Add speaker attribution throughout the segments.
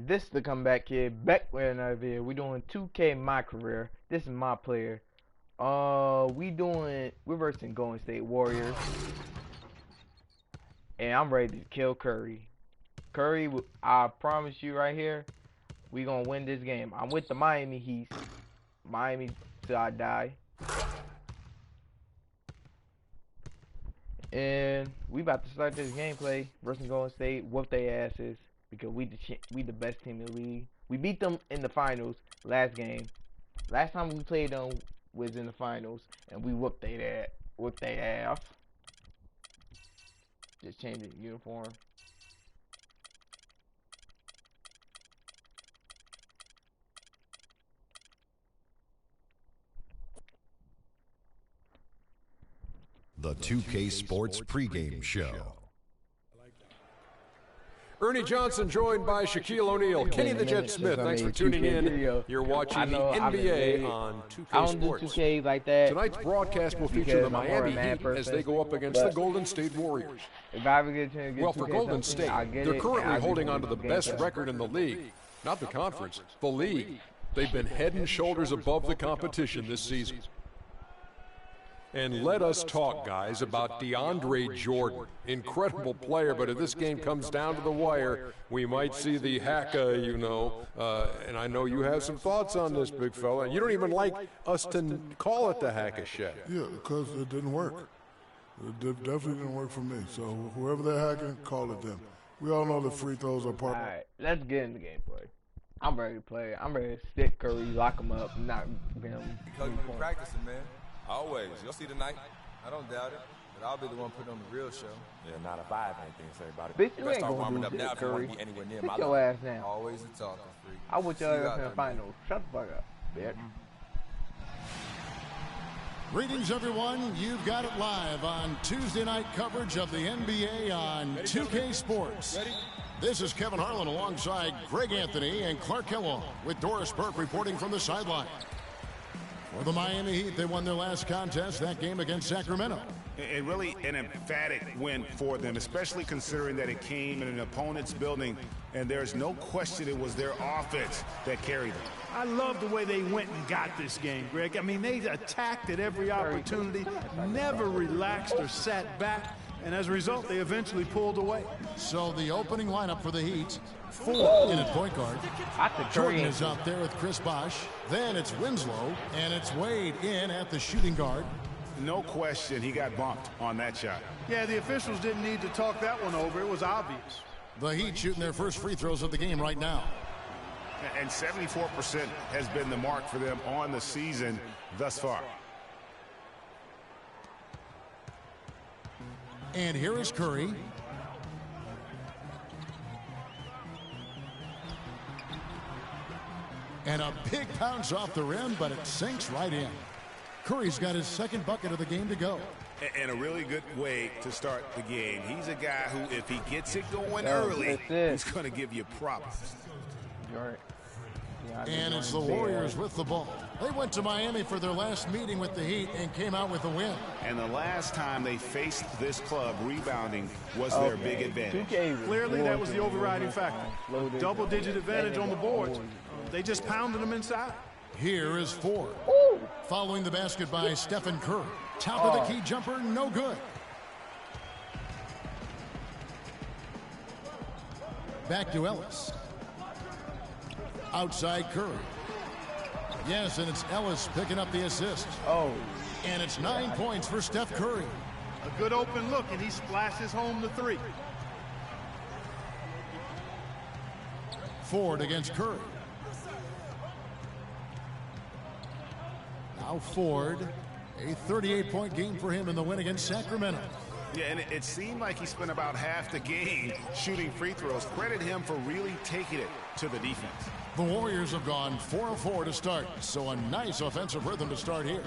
Speaker 1: this is the comeback kid back with another video. We doing 2K my career. This is my player. We're versing Golden State Warriors, and I'm ready to kill Curry. Curry, I promise you right here, we gonna win this game. I'm with the Miami Heat. Miami till I die. And we about to start this gameplay versus Golden State. Whoop their asses because we the best team in the league. We beat them in the finals last game. Last time we played them was in the finals, and we whooped their ass. Just changing the uniform.
Speaker 2: The 2K Sports pregame show.
Speaker 3: Ernie Johnson joined by Shaquille O'Neal. Kenny the Jet Smith, thanks for tuning in. You're watching the NBA on 2K
Speaker 1: I don't
Speaker 3: Sports.
Speaker 1: do 2K like that.
Speaker 3: Tonight's broadcast will feature the Miami Heat as they go up against the Golden State Warriors.
Speaker 1: If I ever get a chance to get
Speaker 3: Well, for Golden State, they're currently holding on to the best record in the league. Not the conference, the league. They've been head and shoulders above the competition this season. And let us talk, guys, about DeAndre Jordan. Incredible player, but if this game comes down to the wire, we might see the hacka, you know. And I know you have some thoughts on this, big fella. And you don't even like us to call it the hack-a-shed.
Speaker 4: Yeah, because it didn't work. It definitely didn't work for me. So whoever they're hacking, call it them. We all know the free throws are part of it.
Speaker 1: Alright, let's get in the gameplay. I'm ready to play. I'm ready to stick Curry, lock him up, knock him.
Speaker 5: Because you've been practicing, man. Always. You'll see tonight. I don't doubt it. But I'll be the one putting on the real show.
Speaker 6: Yeah, not if I have anything to say about it.
Speaker 1: Bitch,
Speaker 5: You
Speaker 1: you
Speaker 5: better
Speaker 1: ain't
Speaker 5: start
Speaker 1: gonna
Speaker 5: warming
Speaker 1: do
Speaker 5: up
Speaker 1: shit,
Speaker 5: now if you
Speaker 1: Curry.
Speaker 5: want to be anywhere near
Speaker 1: Sit
Speaker 5: my
Speaker 1: your
Speaker 5: level.
Speaker 1: ass down.
Speaker 5: Always a talking freak.
Speaker 1: I want your
Speaker 5: See
Speaker 1: ass
Speaker 5: you
Speaker 1: in
Speaker 5: out
Speaker 1: the
Speaker 5: there, man.
Speaker 1: finals. Shut the fuck up, bitch.
Speaker 7: Greetings, everyone. You've got it live on Tuesday night coverage of the NBA on 2K Sports. This is Kevin Harlan alongside Greg Anthony and Clark Kellogg with Doris Burke reporting from the sideline. For the Miami Heat, they won their last contest, that game against Sacramento.
Speaker 8: And really an emphatic win for them, especially considering that it came in an opponent's building, and there's no question it was their offense that carried them.
Speaker 9: I love the way they went and got this game, Greg. I mean, they attacked at every opportunity, never relaxed or sat back, and as a result, they eventually pulled away.
Speaker 7: So the opening lineup for the Heat, Ford in at point guard. Jordan is out there with Chris Bosh. Then it's Winslow, and it's Wade in at the shooting guard.
Speaker 8: No question he got bumped on that shot.
Speaker 9: Yeah, the officials didn't need to talk that one over. It was obvious.
Speaker 7: The Heat shooting their first free throws of the game right now.
Speaker 8: And 74% has been the mark for them on the season thus far.
Speaker 7: And here is Curry. And a big bounce off the rim, but it sinks right in. Curry's got his second bucket of the game to go.
Speaker 8: And a really good way to start the game. He's a guy who, if he gets it going early, he's going to give you problems.
Speaker 7: And it's the Warriors with the ball. They went to Miami for their last meeting with the Heat and came out with a win.
Speaker 8: And the last time they faced this club, rebounding was their big advantage.
Speaker 9: Clearly, that was the overriding factor. Double-digit advantage on the boards. They just pounded them inside.
Speaker 7: Here is Ford. Following the basket by Stephen Curry. Top of the key jumper, no good. Back to Ellis. Outside Curry. Yes, and it's Ellis picking up the assist. And it's 9 points for Steph Curry.
Speaker 9: A good open look, and he splashes home the three.
Speaker 7: Ford against Curry. Now Ford, a 38-point game for him in the win against Sacramento.
Speaker 8: Yeah, and it seemed like he spent about half the game shooting free throws. Credit him for really taking it to the defense.
Speaker 7: The Warriors have gone 4 of 4 to start, so a nice offensive rhythm to start here.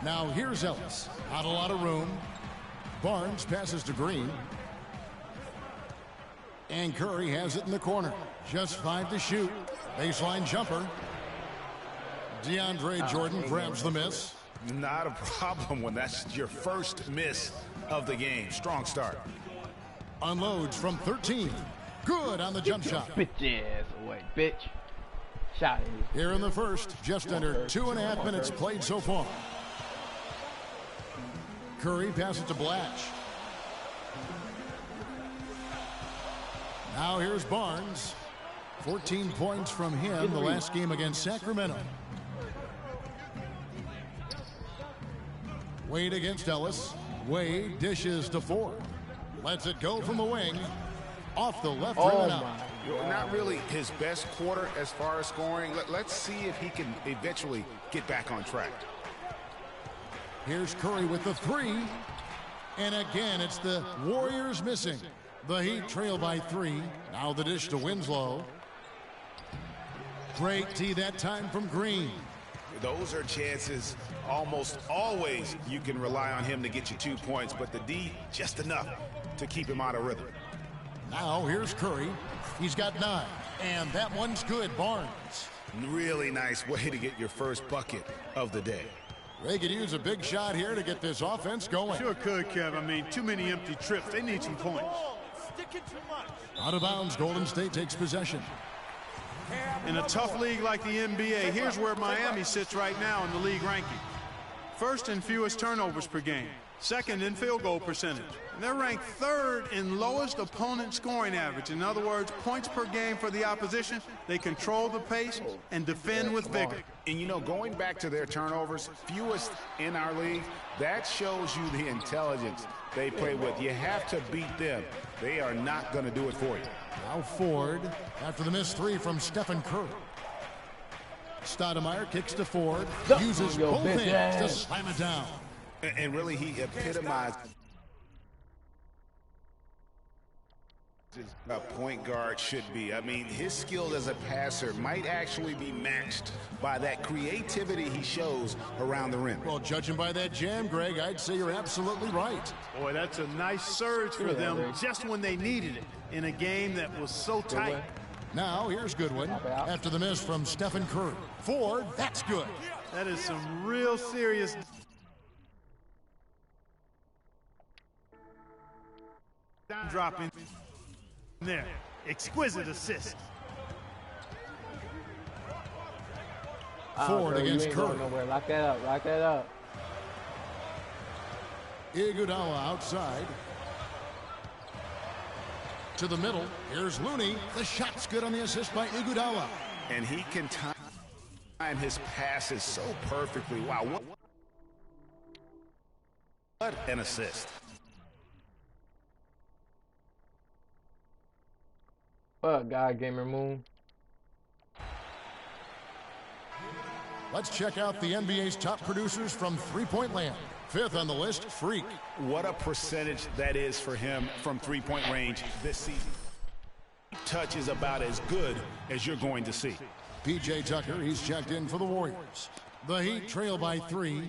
Speaker 7: Now here's Ellis. Not a lot of room. Barnes passes to Green. And Curry has it in the corner. Just 5 to shoot. Baseline jumper. DeAndre Jordan grabs the miss.
Speaker 8: Not a problem when that's your first miss of the game. Strong start.
Speaker 7: Unloads from 13. Good on the jump shot.
Speaker 1: Bitch ass away, bitch. Shot it.
Speaker 7: Here in the first, just under 2.5 minutes played so far. Curry passes to Blatch. Now here's Barnes. 14 points from him the last game against Sacramento. Wade against Ellis. Wade dishes to Ford. Lets it go from the wing. Off the left rim and out.
Speaker 8: Not really his best quarter as far as scoring. Let's see if he can eventually get back on track.
Speaker 7: Here's Curry with the three. And again, it's the Warriors missing. The Heat trail by 3. Now the dish to Winslow. Great tee that time from Green.
Speaker 8: Those are chances almost always you can rely on him to get you 2 points, but the D just enough to keep him out of rhythm.
Speaker 7: Now here's Curry. He's got 9. And that one's good, Barnes.
Speaker 8: Really nice way to get your first bucket of the day.
Speaker 7: They could use a big shot here to get this offense going.
Speaker 9: Sure could, Kev. I mean, too many empty trips. They need some points.
Speaker 7: Out of bounds, Golden State takes possession.
Speaker 9: In a tough league like the NBA, here's where Miami sits right now in the league ranking. First in fewest turnovers per game. Second in field goal percentage. And they're ranked 3rd in lowest opponent scoring average. In other words, points per game for the opposition. They control the pace and defend with vigor.
Speaker 8: And, you know, going back to their turnovers, fewest in our league, that shows you the intelligence they play with. You have to beat them. They are not going to do it for you.
Speaker 7: Now Ford after the missed 3 from Stephen Curry. Stoudemire kicks to Ford. Uses both hands to slam it down.
Speaker 8: And really, he epitomized a point guard should be. I mean, his skill as a passer might actually be matched by that creativity he shows around the rim.
Speaker 7: Well, judging by that jam, Greg, I'd say you're absolutely right.
Speaker 9: Boy, that's a nice surge for them just when they needed it in a game that was so tight.
Speaker 7: Now, here's Goodwin after the miss from Stephen Curry. Ford, that's good.
Speaker 9: That is some real serious. Dropping there. Exquisite assist.
Speaker 7: Ford against Curry.
Speaker 1: Lock that up. Lock that up.
Speaker 7: Iguodala outside. To the middle. Here's Looney. The shot's good on the assist by Iguodala.
Speaker 8: And he can time his passes so perfectly. Wow. What an assist.
Speaker 1: What God Gamer Moon?
Speaker 7: Let's check out the NBA's top producers from three-point land. 5th on the list, Freak.
Speaker 8: What a percentage that is for him from three-point range this season. Touch is about as good as you're going to see.
Speaker 7: P.J. Tucker, he's checked in for the Warriors. The Heat trail by 3.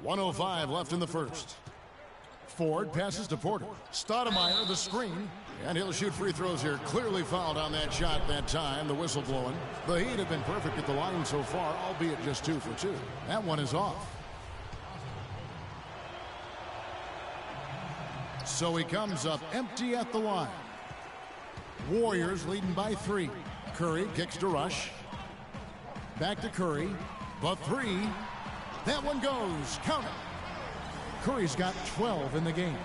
Speaker 7: 1:05 left in the first. Ford passes to Porter. Stoudemire, the screen. And he'll shoot free throws here. Clearly fouled on that shot that time. The whistle blowing. The Heat have been perfect at the line so far, albeit just 2 for 2. That one is off. So he comes up empty at the line. Warriors leading by 3. Curry kicks to Rush. Back to Curry. But 3. That one goes. Count it. Curry's got 12 in the game.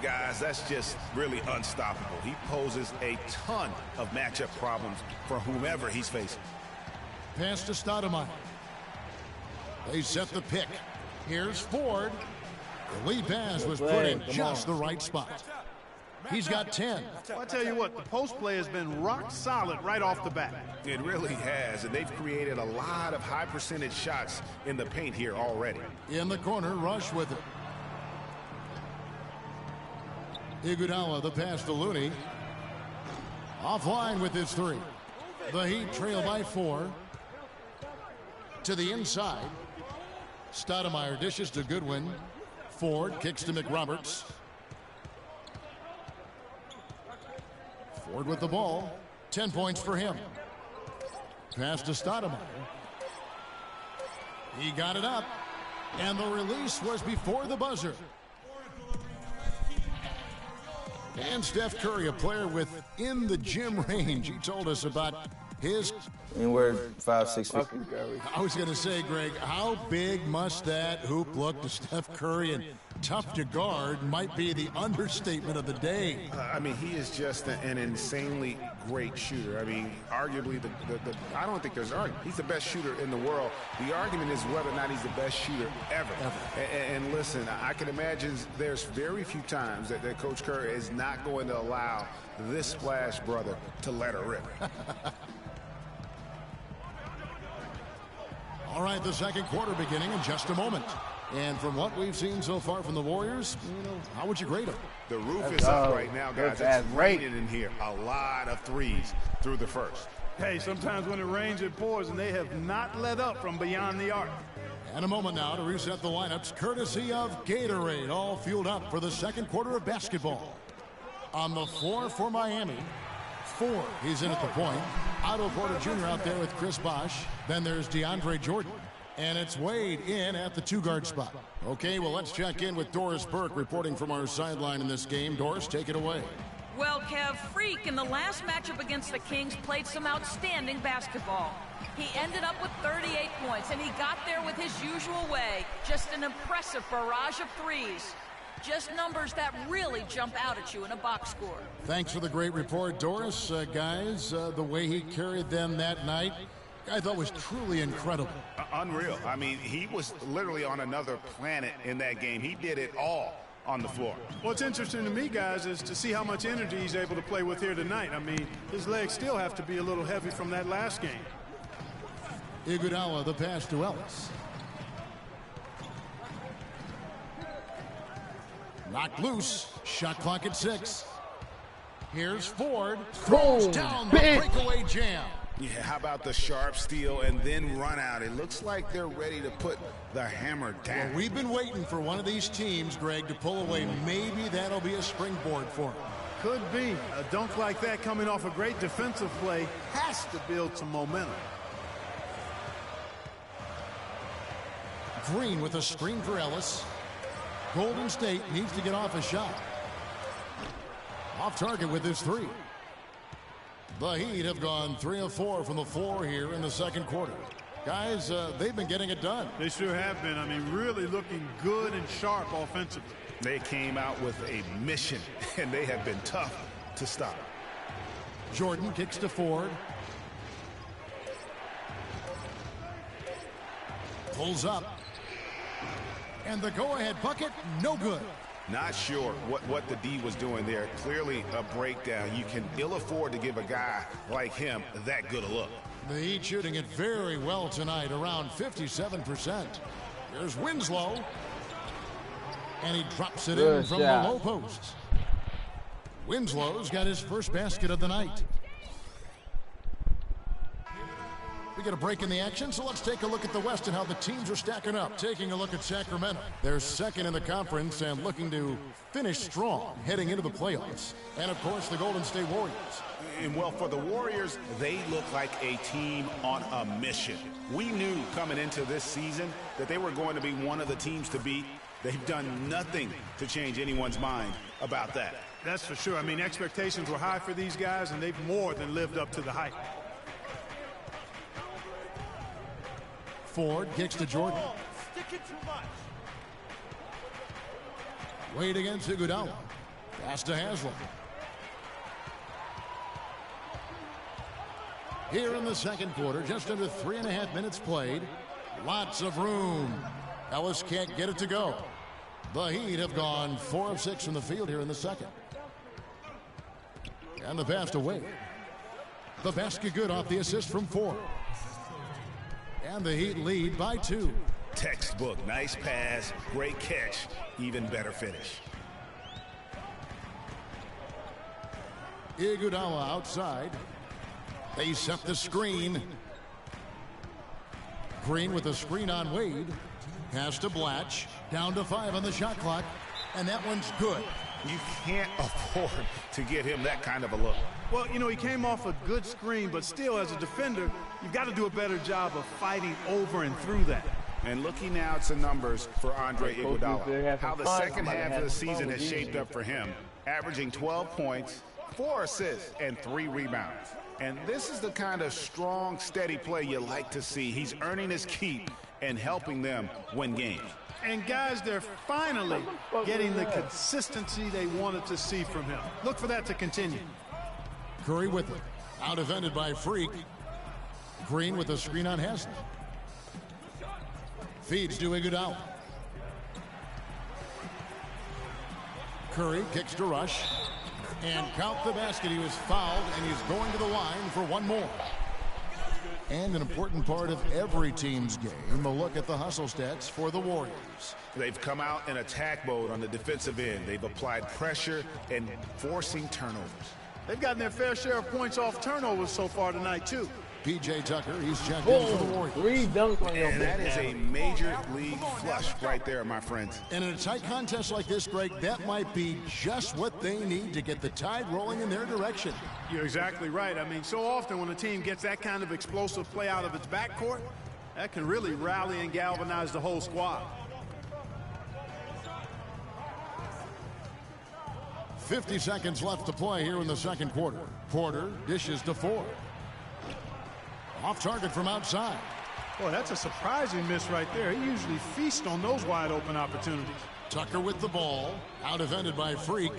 Speaker 8: Guys, that's just really unstoppable. He poses a ton of matchup problems for whomever he's facing.
Speaker 7: Pass to Stoudemire. They set the pick. Here's Ford. The lead pass was put in just the right spot. He's got 10.
Speaker 9: Well, I tell you what, the post play has been rock solid right off the bat.
Speaker 8: It really has, and they've created a lot of high percentage shots in the paint here already.
Speaker 7: In the corner, Rush with it. Iguodala, the pass to Looney. Offline with his 3. The Heat trail by 4. To the inside. Stoudemire dishes to Goodwin. Ford kicks to McRoberts. Ford with the ball. 10 points for him. Pass to Stoudemire. He got it up. And the release was before the buzzer. And Steph Curry, a player within the gym range. He told us about his...
Speaker 10: Anywhere 5, 6 feet.
Speaker 7: I was going to say, Greg, how big must that hoop look to Steph Curry? And tough to guard might be the understatement of the day.
Speaker 8: I mean, he is just an insanely great shooter. I mean, arguably, I don't think there's an argument. He's the best shooter in the world. The argument is whether or not he's the best shooter ever. And listen, I can imagine there's very few times that Coach Curry is not going to allow this Splash brother to let her rip.
Speaker 7: All right, the second quarter beginning in just a moment. And from what we've seen so far from the Warriors, how would you grade them?
Speaker 8: The roof is up right now, guys. It's raining in here. A lot of threes through the first.
Speaker 9: Hey, sometimes when it rains, it pours, and they have not let up from beyond the arc.
Speaker 7: And a moment now to reset the lineups, courtesy of Gatorade, all fueled up for the second quarter of basketball. On the floor for Miami, Ford, he's in at the point. Otto Porter Jr. out there with Chris Bosh. Then there's DeAndre Jordan. And it's Wade in at the two-guard spot. Okay, well, let's check in with Doris Burke reporting from our sideline in this game. Doris, take it away.
Speaker 11: Well, Kev, Freak in the last matchup against the Kings played some outstanding basketball. He ended up with 38 points, and he got there with his usual way. Just an impressive barrage of threes. Just numbers that really jump out at you in a box score.
Speaker 7: Thanks for the great report, Doris. Guys, the way he carried them that night, I thought was truly incredible.
Speaker 8: Unreal. I mean, he was literally on another planet in that game. He did it all on the floor.
Speaker 9: What's interesting to me, guys, is to see how much energy he's able to play with here tonight. I mean, his legs still have to be a little heavy from that last game.
Speaker 7: Iguodala, the pass to Ellis. Knocked loose. Shot clock at 6. Here's Ford. Throws down the breakaway jam.
Speaker 8: Yeah, how about the sharp steal and then run out? It looks like they're ready to put the hammer down.
Speaker 7: Well, we've been waiting for one of these teams, Greg, to pull away. Maybe that'll be a springboard for them.
Speaker 9: Could be. A dunk like that coming off a great defensive play has to build some momentum.
Speaker 7: Green with a screen for Ellis. Golden State needs to get off a shot. Off target with his 3. The Heat have gone 3 of 4 from the floor here in the second quarter. Guys, they've been getting it done.
Speaker 9: They sure have been. I mean, really looking good and sharp offensively.
Speaker 8: They came out with a mission, and they have been tough to stop.
Speaker 7: Jordan kicks to Ford. Pulls up. And the go-ahead bucket, no good.
Speaker 8: Not sure what the D was doing there. Clearly a breakdown. You can ill afford to give a guy like him that good a look.
Speaker 7: The Heat shooting it very well tonight, around 57%. Here's Winslow. And he drops it in from the low post. Winslow's got his first basket of the night. We get a break in the action, so let's take a look at the West and how the teams are stacking up. Taking a look at Sacramento. They're second in the conference and looking to finish strong heading into the playoffs. And, of course, the Golden State Warriors.
Speaker 8: And, well, for the Warriors, they look like a team on a mission. We knew coming into this season that they were going to be one of the teams to beat. They've done nothing to change anyone's mind about that.
Speaker 9: That's for sure. I mean, expectations were high for these guys, and they've more than lived up to the hype.
Speaker 7: Ford kicks to Jordan. Wade against Iguodala. Pass to Haslam. Here in the second quarter, just under 3.5 minutes played. Lots of room. Ellis can't get it to go. The Heat have gone 4 of 6 from the field here in the second. And the pass to Wade. The basket good off the assist from Ford. And the Heat lead by 2.
Speaker 8: Textbook. Nice pass. Great catch. Even better finish.
Speaker 7: Iguodala outside. They set the screen. Green with a screen on Wade. Pass to Blatch. Down to 5 on the shot clock. And that one's good.
Speaker 8: You can't afford to get him that kind of a look.
Speaker 9: Well, you know, he came off a good screen, but still, as a defender, you've got to do a better job of fighting over and through that.
Speaker 8: And looking now at some numbers for Andre Iguodala, how the second half of the season has shaped up for him. averaging 12 points, 4 assists, and 3 rebounds. And this is the kind of strong, steady play you like to see. He's earning his keep and helping them win games.
Speaker 9: And guys, they're finally getting the consistency they wanted to see from him. Look for that to continue.
Speaker 7: Curry with it. Out defended by Freak. Green with a screen on Hassan. Feeds to Iguodala. Curry kicks to Rush. And count the basket. He was fouled, and he's going to the line for one more. And an important part of every team's game, a look at the hustle stats for the Warriors.
Speaker 8: They've come out in attack mode on the defensive end. They've applied pressure and forcing turnovers.
Speaker 9: They've gotten their fair share of points off turnovers so far tonight, too.
Speaker 7: P.J. Tucker, he's checked in for the Warriors.
Speaker 1: 3 dunks on your
Speaker 8: And that is a major league flush right there, my friends.
Speaker 7: And in a tight contest like this, Greg, that might be just what they need to get the tide rolling in their direction.
Speaker 9: You're exactly right. I mean, so often when a team gets that kind of explosive play out of its backcourt, that can really rally and galvanize the whole squad.
Speaker 7: 50 seconds left to play here in the second quarter. Porter dishes to Ford. Off target from outside.
Speaker 9: Boy, that's a surprising miss right there. He usually feasts on those wide open opportunities.
Speaker 7: Tucker with the ball. Out defended by Freak.